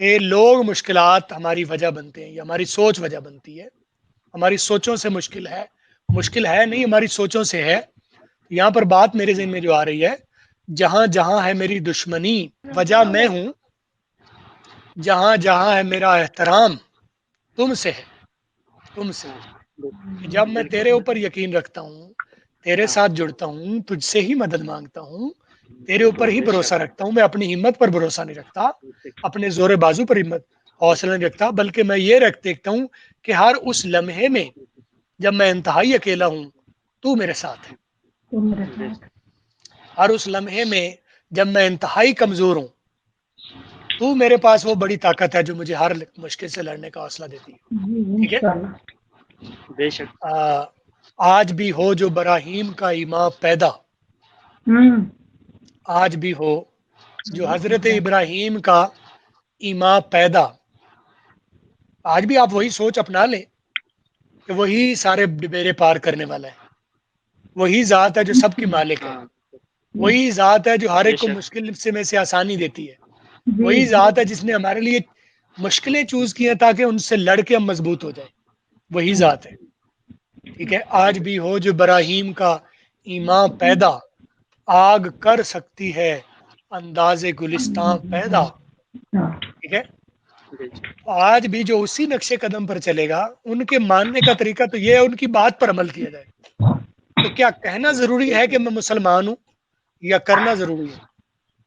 کہ لوگ مشکلات ہماری وجہ بنتے ہیں یا ہماری سوچ وجہ بنتی ہے. ہماری سوچوں سے مشکل ہے نہیں، ہماری سوچوں سے ہے. یہاں پر بات میرے ذہن میں جو آ رہی ہے، جہاں جہاں ہے میری دشمنی وجہ میں ہوں، جہاں جہاں ہے میرا احترام تم سے ہے، تم سے. جب میں تیرے اوپر یقین رکھتا ہوں، تیرے ساتھ جڑتا ہوں، تجھ سے ہی مدد مانگتا ہوں، تیرے اوپر ہی بھروسہ رکھتا ہوں. میں اپنی ہمت پر بھروسہ نہیں رکھتا، اپنے زور بازو پر ہمت حوصلہ نہیں رکھتا، بلکہ میں یہ دیکھتا ہوں کہ ہر اس لمحے میں جب میں انتہائی اکیلا ہوں تو میرے ساتھ ہے. تم میرے ساتھ. ہر اس لمحے میں جب میں انتہائی کمزور ہوں تو میرے پاس وہ بڑی طاقت ہے جو مجھے ہر مشکل سے لڑنے کا حوصلہ دیتی ہے. جی ٹھیک ہے. انشاءاللہ. بے شک. آج بھی ہو جو براہیم کا ایماں پیدا، آج بھی ہو جو حضرت ابراہیم کا ایماں پیدا. آج بھی آپ وہی سوچ اپنا لیں کہ وہی سارے ڈبیرے پار کرنے والا ہے، وہی ذات ہے جو سب کی مالک ہے، ہاں وہی ذات ہے جو ہر بے ایک کو شک. مشکل سے میں سے آسانی دیتی ہے، جی وہی ذات ہے جس نے ہمارے لیے مشکلیں چوز کی ہیں تاکہ ان سے لڑ کے ہم مضبوط ہو جائیں. وہی ذات ہے. ٹھیک ہے. آج بھی ہو جو براہیم کا ایماں پیدا، آگ کر سکتی ہے انداز گلستان پیدا. ہاں. ٹھیک ہے. بے شک. آج بھی جو اسی نقش قدم پر چلے گا، ان کے ماننے کا طریقہ تو یہ ہے ان کی بات پر عمل کیا جائے. تو کیا کہنا ضروری ہے کہ میں مسلمان ہوں، یا کرنا ضروری ہے؟